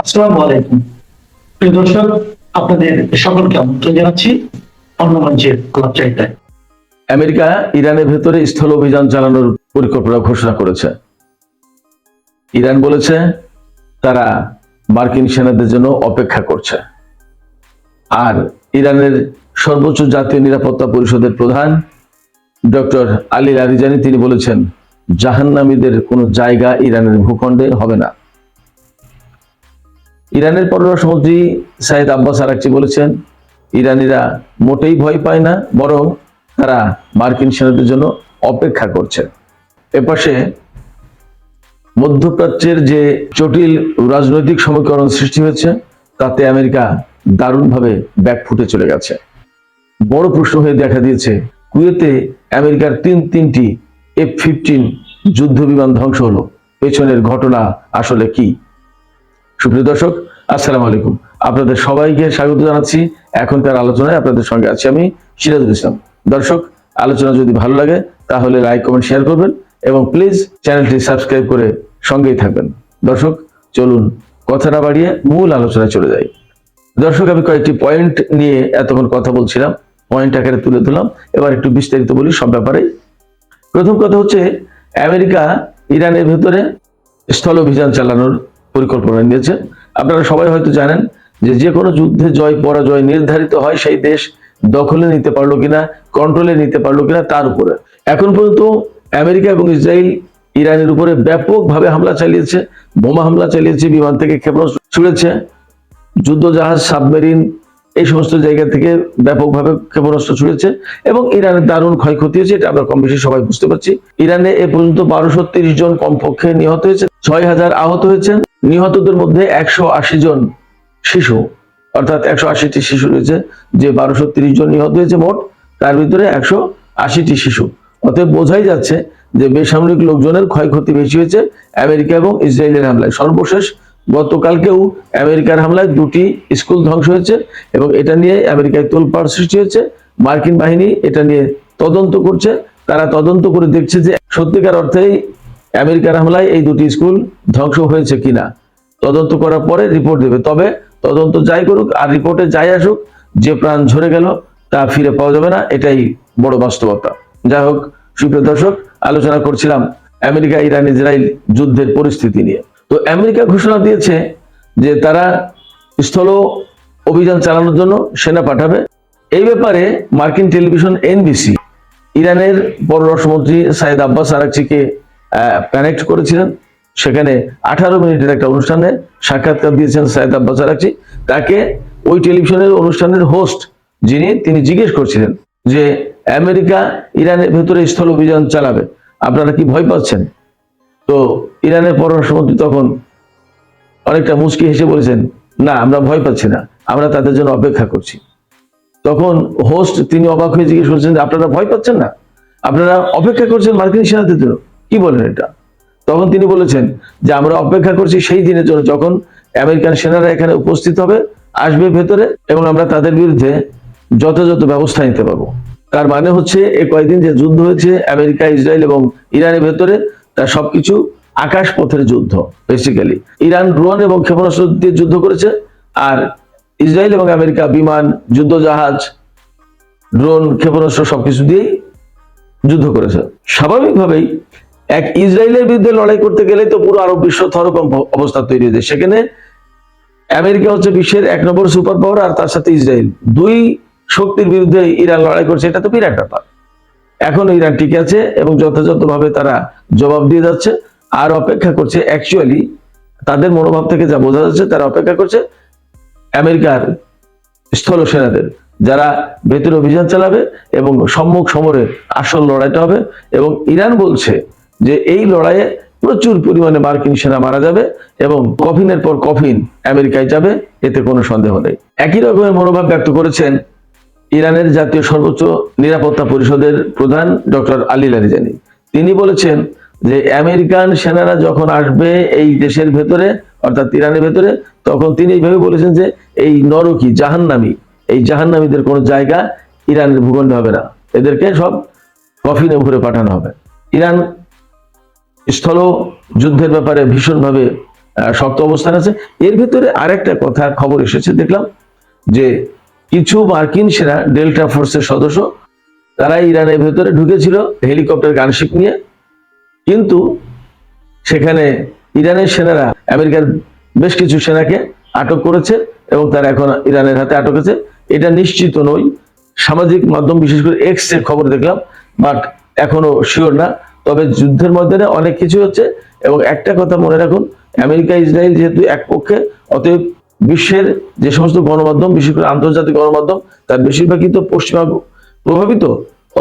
আসসালামু আলাইকুম প্রিয় দর্শক, আপনাদের সকলকে আমন্ত্রণ জানাচ্ছি অন্য মঞ্চের আলাপচারিতায়। আমেরিকা ইরানের ভেতরে স্থল অভিযান চালানোর পরিকল্পনা ঘোষণা করেছে। ইরান বলেছে তারা মার্কিন সেনাদের জন্য অপেক্ষা করছে। আর ইরানের সর্বোচ্চ জাতীয় নিরাপত্তা পরিষদের প্রধান ডক্টর আলী লারিজানি তিনি বলেছেন জাহান্নামীদের কোনো জায়গা ইরানের ভূখণ্ডে হবে না। ইরানের পররাষ্ট্রমন্ত্রী সাইদ আব্বাস আরাকচি বলেছেন ইরানিরা মোটেই ভয় পায় না, বরং তারা মার্কিন সেনাদের জন্য অপেক্ষা করছে। এপাশে মধ্যপ্রাচ্যের যে জটিল রাজনৈতিক সমীকরণ সৃষ্টি হয়েছে তাতে আমেরিকা দারুণভাবে ব্যাকফুটে চলে গেছে। বড় প্রশ্ন হয়ে দেখা দিয়েছে কুয়েতে আমেরিকার তিনটি F-15 যুদ্ধ বিমান ধ্বংস হলো, পেছনের ঘটনা আসলে কি? সুপ্রিয় দর্শক, আসসালামু আলাইকুম। আপনাদের সবাইকে স্বাগত জানাচ্ছি এখনকার আলোচনায়। আপনাদের সঙ্গে আছি আমি সিরাজুল ইসলাম। দর্শক, আলোচনা যদি ভালো লাগে তাহলে লাইক কমেন্ট শেয়ার করবেন এবং প্লিজ চ্যানেলটি সাবস্ক্রাইব করে সঙ্গেই থাকবেন। দর্শক, চলুন কথা না বাড়িয়ে মূল আলোচনায় চলে যাই। দর্শক, আমি কয়েকটি পয়েন্ট নিয়ে এতক্ষণ কথা বলছিলাম, পয়েন্ট আকারে তুলে ধরলাম। এবার একটু বিস্তারিত বলি সব ব্যাপারে। প্রথম কথা হচ্ছে আমেরিকা ইরানের ভেতরে স্থল অভিযান চালানোর পরিকল্পনা নিয়েছে। আপনারা সবাই হয়তো জানেন যে কোনো যুদ্ধে জয় পরাজয় নির্ধারিত হয় সেই দেশ দখলে নিতে পারলো কিনা, কন্ট্রোলে নিতে পারলো কিনা তার উপরে। এখন পর্যন্ত আমেরিকা এবং ইসরায়েল ইরানের উপরে ব্যাপকভাবে হামলা চালিয়েছে, বোমা হামলা চালিয়েছে, বিমান থেকে ক্ষেপণাস্ত্র ছুড়েছে, যুদ্ধ জাহাজ, সাবমেরিন এই সমস্ত জায়গা থেকে ব্যাপকভাবে ক্ষেপণাস্ত্র ছুড়েছে এবং ইরানের দারুণ ক্ষয়ক্ষতি হয়েছে। এটা আমরা কম বেশি সবাই বুঝতে পারছি। ইরানে এ পর্যন্ত 1230 জন কমপক্ষে নিহত হয়েছে, 6000 আহত হয়েছেন। নিহতদের মধ্যে 180 জন শিশু, অর্থাৎ 180টি শিশু রয়েছে। যে 1230 জন নিহত হয়েছে মোট, তার ভিতরে 180টি শিশু। অতএব বোঝাই যাচ্ছে যে বেসামরিক লোকজনের ক্ষয়ক্ষতি বেশি হয়েছে আমেরিকা এবং ইসরায়েলের হামলায়। সর্বশেষ গতকালকেও আমেরিকার হামলায় 2টি স্কুল ধ্বংস হয়েছে এবং এটা নিয়ে আমেরিকায় তোলপাড় সৃষ্টি হয়েছে। মার্কিন বাহিনী এটা নিয়ে তদন্ত করছে। তারা তদন্ত করে দেখছে যে সত্যিকার অর্থেই আমেরিকার হামলায় এই 2টি স্কুল ধ্বংস হয়েছে কিনা। তদন্ত করার পরে রিপোর্ট দেবে। তবে তদন্ত যাই করুক আর রিপোর্টে যাই আসুক, যে প্রাণ ঝরে গেল তা ফিরে পাওয়া যাবে না, এটাই বড় বাস্তবতা। যাই হোক, সুপ্রিয় দর্শক, আলোচনা করছিলাম আমেরিকা ইরান ইসরায়েল যুদ্ধের পরিস্থিতি নিয়ে। তো আমেরিকা ঘোষণা দিয়েছে যে তারা স্থল অভিযান চালানোর জন্য সেনা পাঠাবে। এই ব্যাপারে মার্কিন টেলিভিশন NBC ইরানের পররাষ্ট্রমন্ত্রী সাইদ আব্বাস আরাকচিকে কানেক্ট করেছিলেন। সেখানে 18 মিনিটের একটা অনুষ্ঠানে সাক্ষাৎকার দিয়েছেন সাইদ আব্বাস আরাকচি। তাকে ওই টেলিভিশনের অনুষ্ঠানের হোস্ট তিনি জিজ্ঞেস করছিলেন যে আমেরিকা ইরানের ভেতরে স্থল অভিযান চালাবে, আপনারা কি ভয় পাচ্ছেন? তো ইরানের পররাষ্ট্রমন্ত্রী তখন অনেকটা মুচকি হেসে বলেছেন, না, আমরা ভয় পাচ্ছি না, আমরা তাদের জন্য অপেক্ষা করছি। তখন হোস্ট তিনি অবাক হয়ে জিজ্ঞেস করছেন, আপনারা ভয় পাচ্ছেন না, আপনারা অপেক্ষা করছেন মার্কিন সেনাদের জন্য, কি বলেন এটা? তখন তিনি বলেছেন যে আমরা অপেক্ষা করছি সেই দিনের জন্য যখন আমেরিকান সেনারা এখানে উপস্থিত হবে, আসবে ভেতরে, এবং আমরা তাদের বিরুদ্ধে যথাযথ ব্যবস্থা নিতে পারবো। তার মানে হচ্ছে এই কয়েকদিন যে যুদ্ধ হয়েছে আমেরিকা, ইসরায়েল এবং ইরানের ভেতরে, তা সবকিছু আকাশ পথের যুদ্ধ। বেসিক্যালি ইরান ড্রোন এবং ক্ষেপণাস্ত্র দিয়ে যুদ্ধ করেছে, আর ইসরায়েল এবং আমেরিকা বিমান, যুদ্ধ জাহাজ, ড্রোন, ক্ষেপণাস্ত্র সবকিছু দিয়েই যুদ্ধ করেছে। স্বাভাবিকভাবেই এক ইসরায়েলের বিরুদ্ধে লড়াই করতে গেলে তো পুরো আরব বিশ্ব থরকম্প অবস্থা তৈরি হয়েছে। সেখানে আমেরিকা হচ্ছে বিশ্বের 1 নম্বর সুপার পাওয়ার, আর তার সাথে ইসরায়েল, দুই শক্তির বিরুদ্ধে ইরান লড়াই করছে। এটা তো বিরাট ব্যাপার। এখন ইরান টিকে আছে এবং যথাযথভাবে তারা জবাব দিয়ে যাচ্ছে আর অপেক্ষা করছে। অ্যাকচুয়ালি তাদের মনোভাব থেকে যা বোঝা যাচ্ছে, তারা অপেক্ষা করছে আমেরিকার স্থল সেনাদের, যারা ভেতরে অভিযান চালাবে এবং সম্মুখ সমরে আসল লড়াইটা হবে। এবং ইরান বলছে যে এই লড়াইয়ে প্রচুর পরিমাণে মার্কিন সেনা মারা যাবে এবং কফিনের পর কফিন আমেরিকায় যাবে, এতে কোনো সন্দেহ নেই। একই রকমের মনোভাব ব্যক্ত করেছেন ইরানের জাতীয় সর্বোচ্চ নিরাপত্তা পরিষদের প্রধান ডক্টর আলী লারিজানি। তিনি বলেছেন যে আমেরিকান সেনারা যখন আসবে এই দেশের ভেতরে, অর্থাৎ ইরানের ভেতরে, তখন তিনি এইভাবে বলেছেন যে এই নরকি, জাহান্নামী, এই জাহান্নামীদের কোনো জায়গা ইরানের ভূখণ্ডে হবে না, এদেরকে সব কফিনে ভরে পাঠানো হবে। ইরান স্থল যুদ্ধের ব্যাপারে ভীষণভাবে শক্ত অবস্থান আছে। এর ভিতরে আরেকটা কথা খবর এসেছে, দেখলাম যে কিছু মার্কিন সেনা ডেল্টা ফোর্সের সদস্য তারা ইরানের ভেতরে ঢুকেছিল হেলিকপ্টার গানশিপ নিয়ে, কিন্তু সেখানে ইরানের সেনারা আমেরিকার বেশ কিছু সেনাকে আটক করেছে এবং তারা এখন ইরানের হাতে আটক আছে। এটা নিশ্চিত নই, সামাজিক মাধ্যম বিশেষ করে এক্স এর খবর দেখলাম, বাট এখনো শিওর না। তবে যুদ্ধের মধ্যে অনেক কিছু হচ্ছে এবং একটা কথা মনে রাখুন, আমেরিকা ইসরায়েল যেহেতু এক পক্ষে, অতএব বিশ্বের যে সমস্ত গণমাধ্যম, বিশেষ করে আন্তর্জাতিক গণমাধ্যম, তার বেশিরভাগই তো পশ্চিমা প্রভাবিত।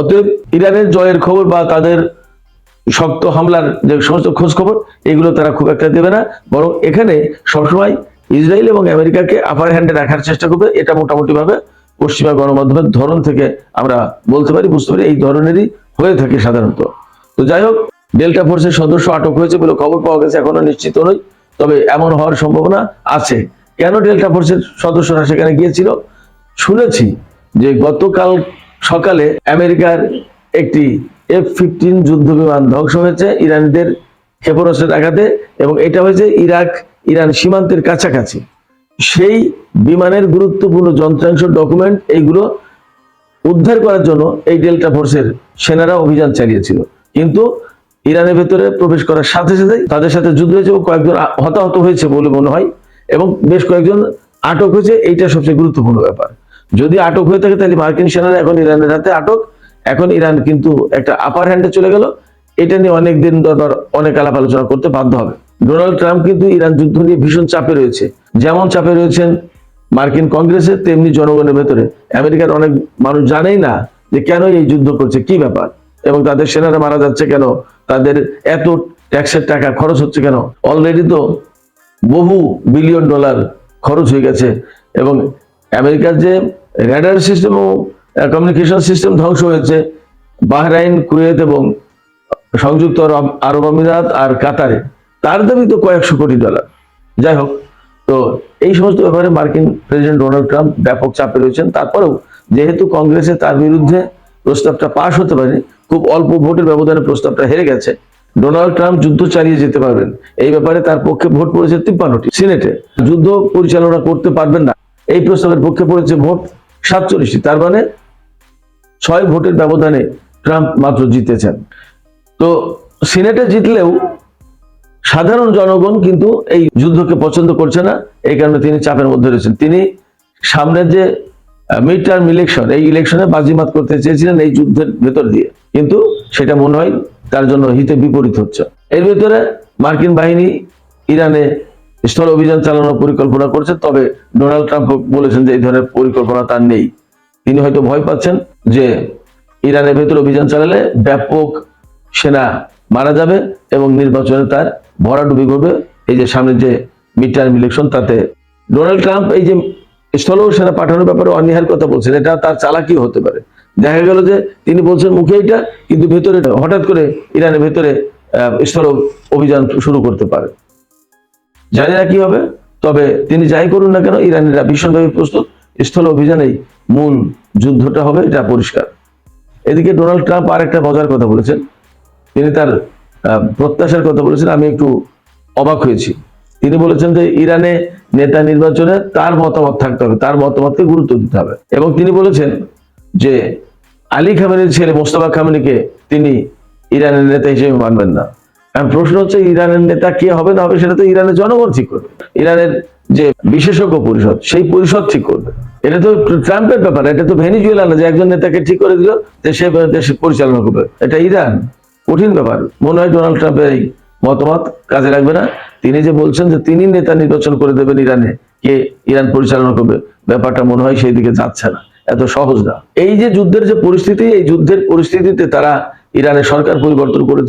অতএব ইরানের জয়ের খবর বা তাদের শক্ত হামলার যে সমস্ত খোঁজ খবর, এগুলো তারা খুব একটা দেবে না, বরং এখানে সবসময় ইসরায়েল এবং আমেরিকাকে আপার হ্যান্ডে রাখার চেষ্টা করবে। এটা মোটামুটি ভাবে পশ্চিমা গণমাধ্যমের ধরন থেকে আমরা বলতে পারি, বুঝতে পারি, এই ধরনেরই হয়ে থাকে সাধারণত। তো যাই হোক, ডেল্টা ফোর্সের সদস্য আটক হয়েছে বলে খবর পাওয়া গেছে, এখনো নিশ্চিত নই, তবে এমন হওয়ার সম্ভাবনা আছে। কেন ডেল্টা ফোর্সের সদস্যরা সেখানে গিয়েছিল? শুনেছি যে গতকাল সকালে আমেরিকার একটি F-15 যুদ্ধ বিমান ধ্বংস হয়েছে ইরানিদের ক্ষেপণাস্ত্রের আঘাতে, এবং এটা হয়েছে ইরান সীমান্তের কাছাকাছি। সেই বিমানের গুরুত্বপূর্ণ যন্ত্রাংশ, ডকুমেন্ট, এইগুলো উদ্ধার করার জন্য এই ডেল্টা ফোর্সের সেনারা অভিযান চালিয়েছিল, কিন্তু ইরানের ভেতরে প্রবেশ করার সাথে সাথে তাদের সাথে যুদ্ধ হয়েছে এবং কয়েকজন হতাহত হয়েছে বলে মনে হয়, এবং বেশ কয়েকজন আটক হয়েছে। এইটা সবচেয়ে গুরুত্বপূর্ণ ব্যাপার। যদি আটক হয়ে থাকে তাহলে মার্কিন সেনারা এখন ইরানের হাতে আটক, এখন ইরান কিন্তু একটা আপার হ্যান্ডে চলে গেল। এটা নিয়ে অনেকদিন দরকার, অনেক আলাপ আলোচনা করতে বাধ্য হবে। ডোনাল্ড ট্রাম্প কিন্তু ইরান যুদ্ধ নিয়ে ভীষণ চাপে রয়েছে, যেমন চাপে রয়েছেন মার্কিন কংগ্রেসে, তেমনি জনগণের ভেতরে। আমেরিকার অনেক মানুষ জানেই না যে কেন এই যুদ্ধ করছে, কি ব্যাপার, এবং তাদের সেনারা মারা যাচ্ছে কেন, তাদের এত ট্যাক্সের টাকা খরচ হচ্ছে কেন। অলরেডি তো বহু বিলিয়ন ডলার খরচ হয়ে গেছে, এবং আমেরিকার যে রেডার সিস্টেম ও কমিউনিকেশন সিস্টেম ধ্বংস হয়েছে বাহরাইন, কুয়েত এবং সংযুক্ত আরব আমিরাত আর কাতারে, তার দাবি তো কয়েকশো কোটি ডলার। যাই হোক, তো এই সমস্ত ব্যাপারে মার্কিন প্রেসিডেন্ট ডোনাল্ড ট্রাম্প ব্যাপক চাপে রয়েছেন। তারপরেও যেহেতু কংগ্রেসে তার বিরুদ্ধে প্রস্তাবটা পাশ হতে পারে, খুব অল্প ভোটের ব্যবধানে প্রস্তাবটা হেরে গেছে, ডোনাল্ড ট্রাম্প যুদ্ধ চালিয়ে যেতে পারবেন। এই ব্যাপারে তার পক্ষে ভোট পড়েছে 53টি, সিনেটে যুদ্ধ পরিচালনা করতে পারবেন না এই প্রস্তাবের পক্ষে পড়েছে ভোট 47টি। তার মানে 6 ভোটের ব্যবধানে ট্রাম্প মাত্র জিতেছেন। তো সিনেটে জিতলেও সাধারণ জনগণ কিন্তু এই যুদ্ধকে পছন্দ করছে না, এই কারণে তিনি চাপের মধ্যে রয়েছেন। তিনি সামনের যে মিড টার্ম ইলেকশন, এই ইলেকশনে বাজিমাত করতে চেয়েছিলেন এই যুদ্ধের ভেতর দিয়ে, কিন্তু সেটা মনে হয় তার জন্য হিতে বিপরীত হচ্ছে। এর ভেতরে মার্কিন বাহিনী ইরানে স্থল অভিযান চালানোর পরিকল্পনা করছে, তবে ডোনাল্ড ট্রাম্প বলেছেন যে এই ধরনের পরিকল্পনা তার নেই। তিনি হয়তো ভয় পাচ্ছেন যে ইরানের ভেতর অভিযান চালালে ব্যাপক সেনা মারা যাবে এবং নির্বাচনে তার ভরাডুবি করবে। এই যে সামনে যে মিড টার্ম ইলেকশন, তাতে ডোনাল্ড ট্রাম্প এই যে স্থল সেনা পাঠানোর ব্যাপারে অনীহার কথা বলছেন, এটা তার চালাকি হতে পারে। দেখা গেল যে তিনি বলছেন মুখে এটা, কিন্তু ভেতরে হঠাৎ করে ইরানের ভেতরে স্থল অভিযান শুরু করতে পারে। জানি না কি হবে, তবে তিনি যাই করুন না কেন ইরানিরা ভীষণভাবে প্রস্তুত। স্থল অভিযানেই মূল যুদ্ধটা হবে, এটা পরিষ্কার। এদিকে ডোনাল্ড ট্রাম্প আর একটা মজার কথা বলেছেন, তিনি তার প্রত্যাশার কথা বলেছেন। আমি একটু অবাক হয়েছি। তিনি বলেছেন যে ইরানে নেতা নির্বাচনে তার মতামত থাকতে হবে, তার মতামতকে গুরুত্ব দিতে হবে, এবং তিনি বলেছেন যে আলী খামেনির ছেলে মোস্তফা খামেনিকে তিনি ইরানের নেতা হিসেবে মানবেন না। কারণ প্রশ্ন হচ্ছে ইরানের নেতা কে হবে না হবে সেটা তো ইরানের জনগণ ঠিক করবে, ইরানের যে বিশেষজ্ঞ পরিষদ, সেই পরিষদ ঠিক করবে। এটা তো ট্রাম্পের ব্যাপার, এটা তো ভেনিজুয়েলা না যে একজন নেতাকে ঠিক করে দিল যে সে দেশ পরিচালনা করবে। এটা ইরান, কঠিন ব্যাপার। মনে হয় ডোনাল্ড ট্রাম্পের এই মতামত কাজে লাগবে না। তিনি যে বলছেন যে তিনি নেতা নির্বাচন করে দেবেন ইরানে, কে ইরান পরিচালনা করবে, ব্যাপারটা মনে হয় সেই দিকে যাচ্ছে না, এত সহজ না। এই যে যুদ্ধের যে পরিস্থিতি, এই যুদ্ধের পরিস্থিতিতে তারা ইরানের সরকার পরিবর্তন করে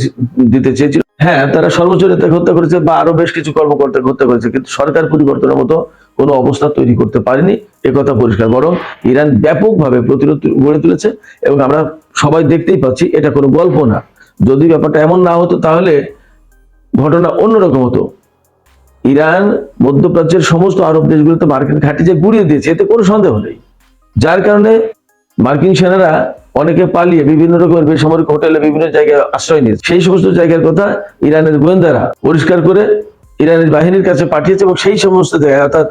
দিতে চেয়েছিল। হ্যাঁ, তারা সর্বোচ্চ নেতাকে হত্যা করেছে বা আরো বেশ কিছু কর্মকর্তাকে হত্যা করেছে, কিন্তু সরকার পরিবর্তনের মতো কোনো অবস্থা তৈরি করতে পারেনি, একথা পরিষ্কার। বরং ইরান ব্যাপকভাবে প্রতিরোধ গড়ে তুলেছে, এবং আমরা সবাই দেখতেই পাচ্ছি এটা কোনো গল্প না। যদি ব্যাপারটা এমন না হতো তাহলে ঘটনা অন্যরকম হতো। ইরান মধ্যপ্রাচ্যের সমস্ত আরব দেশগুলোতে মার্কিন ঘাঁটি যে গুড়িয়ে দিয়েছে, এতে কোনো সন্দেহ নেই। যার কারণে মার্কিন সেনারা অনেকে পালিয়ে বিভিন্ন রকমের বেসামরিক হোটেলে বিভিন্ন জায়গায় আশ্রয় নিয়েছে। সেই সমস্ত জায়গার কথা ইরানের গোয়েন্দারা পরিষ্কার করে ইরানের বাহিনীর কাছে পাঠিয়েছে, এবং সেই সমস্ত জায়গায় অর্থাৎ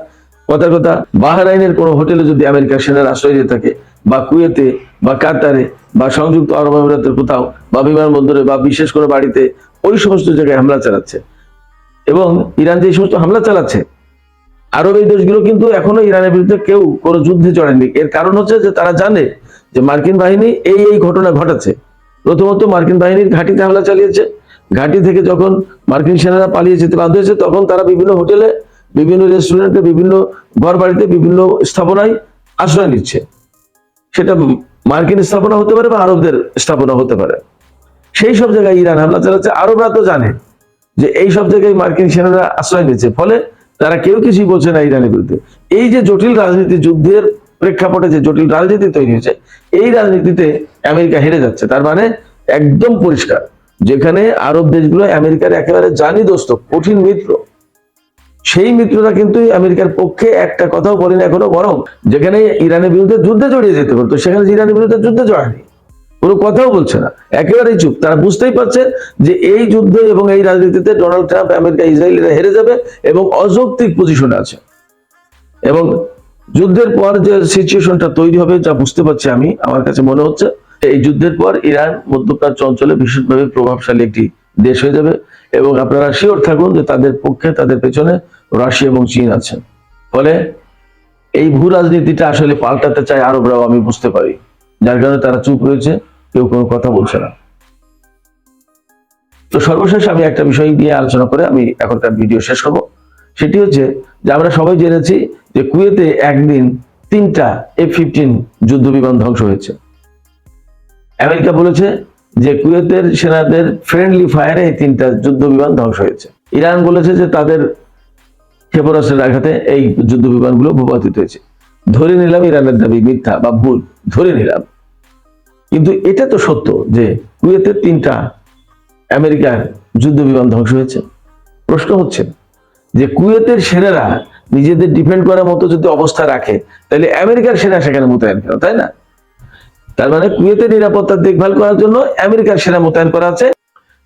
কথার কথা বাহরাইনের কোনো হোটেলে যদি আমেরিকার সেনার আশ্রয় দিয়ে থাকে, বা কুয়েতে বা কাতারে বা সংযুক্ত আরব আমিরাতের কোথাও বা বিমানবন্দরে বা বিশেষ কোনো বাড়িতে, ওই সমস্ত জায়গায় হামলা চালাচ্ছে। এবং ইরান যে সমস্ত হামলা চালাচ্ছে, আরব এই দেশগুলো কিন্তু এখনো ইরানের বিরুদ্ধে কেউ কোনো যুদ্ধে জড়ায়নি। এর কারণ হচ্ছে যে তারা জানে যে মার্কিন বাহিনী এই ঘটনা ঘটাচ্ছে। প্রথমত মার্কিন বাহিনীর ঘাঁটিতে হামলা চালিয়েছে, ঘাঁটি থেকে যখন মার্কিন সেনারা পালিয়ে যেতে বাধ্য হয়েছে, তখন তারা বিভিন্ন হোটেলে, বিভিন্ন রেস্টুরেন্টে, বিভিন্ন ঘর বাড়িতে, বিভিন্ন স্থাপনায় আশ্রয় নিচ্ছে। সেটা মার্কিন স্থাপনা হতে পারে বা আরবদের স্থাপনা হতে পারে। সেই সব জায়গায় ইরান হামলা চালাচ্ছে। আরবরা তো জানে যে এই সব জায়গায় মার্কিন সেনারা আশ্রয় নিচ্ছে, ফলে তারা কেউ কিছুই বলছে না ইরানের বিরুদ্ধে। এই যে জটিল রাজনীতি, যুদ্ধের প্রেক্ষাপটে যে জটিল রাজনীতি তৈরি হয়েছে, এই রাজনীতিতে আমেরিকা হেরে যাচ্ছে। তার মানে একদম পরিষ্কার, যেখানে আরব দেশগুলো আমেরিকার একেবারে জানি দোস্ত, কঠিন মিত্র, সেই মিত্ররা কিন্তু আমেরিকার পক্ষে একটা কথাও বলেন এখনো। বরং যেখানে ইরানের বিরুদ্ধে যুদ্ধে জড়িয়ে যেতে পারতো, সেখানে ইরানের বিরুদ্ধে যুদ্ধে জড়ায়নি, কোনো কথাও বলছে না, একেবারেই চুপ। তারা বুঝতেই পারছে যে এই যুদ্ধে এবং এই রাজনীতিতে ডোনাল্ড ট্রাম্প, আমেরিকা, ইসরায়েলিরা হেরে যাবে এবং অযৌক্তিক পজিশনে আছে। এবং যুদ্ধের পর যে সিচুয়েশনটা তৈরি হবে, যা বুঝতে পারছি আমি, আমার কাছে মনে হচ্ছে এই যুদ্ধের পর ইরান মধ্যপ্রাচ্য অঞ্চলে ভীষণভাবে প্রভাবশালী একটি দেশ হয়ে যাবে। এবং আপনারা শিওর থাকুন যে তাদের পক্ষে, তাদের পেছনে রাশিয়া এবং চীন আছে। ফলে এই ভূ রাজনীতিটা আসলে পাল্টাতে চায় আরবরাও, আমি বুঝতে পারি, যার কারণে তারা চুপ রয়েছে, কেউ কোনো কথা বলছে না। তো সর্বশেষ আমি একটা বিষয় নিয়ে আলোচনা করে আমি এখনকার ভিডিও শেষ করব। সেটি হচ্ছে যে আমরা সবাই জেনেছি যে কুয়েতে একদিন 3টা F-15 যুদ্ধ বিমান ধ্বংস হয়েছে। আমেরিকা বলেছে যে কুয়েতের সেনাদের ফ্রেন্ডলি ফায়ারে এই 3টা যুদ্ধ বিমান ধ্বংস হয়েছে। ইরান বলেছে যে তাদের ক্ষেপণাস্ত্রের আঘাতে এই যুদ্ধ বিমানগুলো ভূপাতিত হয়েছে। ধরে নিলাম ইরানের দাবি মিথ্যা বা ভুল, ধরে নিলাম, কিন্তু এটা তো সত্য যে কুয়েতের 3টা আমেরিকার যুদ্ধ বিমান ধ্বংস হয়েছে। প্রশ্ন হচ্ছে যে কুয়েতের সেনারা নিজেদের ডিফেন্ড করার মতো যদি অবস্থা রাখে, তাহলে আমেরিকার সেনা সেখানে মোতায়েন কেন, তাই না? তার মানে কুয়েতের নিরাপত্তার দেখভাল করার জন্য আমেরিকার সেনা মোতায়েন করা আছে।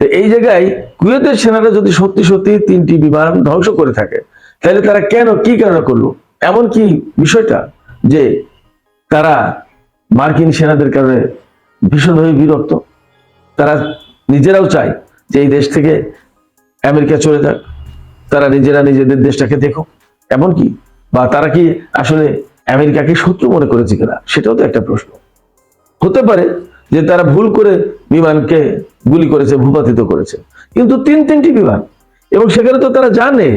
তো এই জায়গায় কুয়েতের সেনারা যদি সত্যি সত্যি 3টি বিমান ধ্বংস করে থাকে, তাহলে তারা কেন, কি কারণে করলো? এমন কি বিষয়টা যে তারা মার্কিন সেনাদের কারণে ভীষণভাবে বিরক্ত, তারা নিজেরাও চায় যে এই দেশ থেকে আমেরিকা চলে যাক, তারা নিজেরা নিজেদের দেশটাকে দেখো, এমন কি? বা তারা কি আসলে আমেরিকাকে শত্রু মনে করেছে কিনা, সেটাও তো একটা প্রশ্ন। হতে পারে যে তারা ভুল করে বিমানকে গুলি করেছে, ভূপাতিত করেছে, কিন্তু 3টি বিমান, এবং সেখানে তো তারা জানে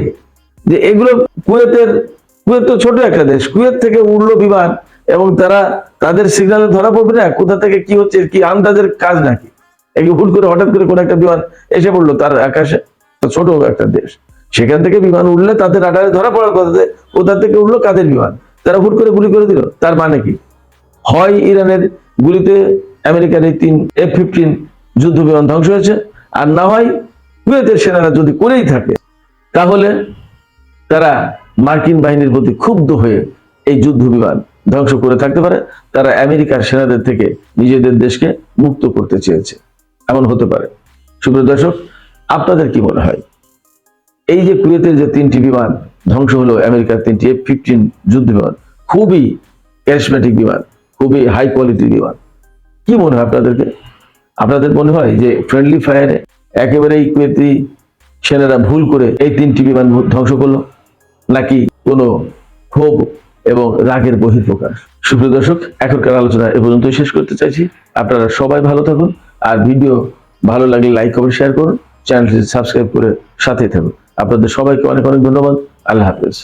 যে এগুলো কুয়েত তো ছোট একটা দেশ, কুয়েত থেকে উড়লো বিমান, এবং তারা তাদের সিগন্যালে ধরা পড়বে না কোথা থেকে কি হচ্ছে, কি আন্দাজের কাজ নাকি? এগুলো হুট করে হঠাৎ করে কোন একটা বিমান এসে পড়লো তার আকাশে, ছোট একটা দেশ, সেখান থেকে বিমান উঠলে তাদের রাডারে ধরা পড়ার কথা, কোথা থেকে উঠলো, কাদের বিমান, তারা হুট করে গুলি করে দিল। তার মানে কি? হয় ইরানের গুলিতে আমেরিকার এই 3 F-15 যুদ্ধ বিমান ধ্বংস হয়েছে, আর না হয় কুয়েতের সেনারা যদি করেই থাকে, তাহলে তারা মার্কিন বাহিনীর প্রতি ক্ষুব্ধ হয়ে এই যুদ্ধ বিমান ধ্বংস করে থাকতে পারে। তারা আমেরিকার সেনাদের থেকে নিজেদের দেশকে মুক্ত করতে চেয়েছে, এমন হতে পারে। সুপ্রিয় দর্শক, আপনাদের কি মনে হয় এই যে কুয়েতের যে 3টি বিমান ধ্বংস হলো, আমেরিকার 3টি F-15 যুদ্ধ বিমান, খুবই ক্যারিসমেটিক বিমান, খুবই হাই কোয়ালিটির বিমান, কি মনে হয় আপনাদেরকে? আপনাদের মনে হয় যে ফ্রেন্ডলি ফায়ারে একেবারেই কুয়েতি সেনারা ভুল করে এই 3টি বিমান ধ্বংস করলো, নাকি কোনো ক্ষোভ এবং রাগের বহিঃপ্রকাশ? সুপ্রিয় দর্শক, এখনকার আলোচনা এ পর্যন্তই শেষ করতে চাইছি। আপনারা সবাই ভালো থাকুন, আর ভিডিও ভালো লাগলে লাইক কমেন্ট শেয়ার করুন, চ্যানেলটি সাবস্ক্রাইব করে সাথেই থাকুন। আপনাদের সবাইকে অনেক অনেক ধন্যবাদ। আল্লাহ হাফেজ।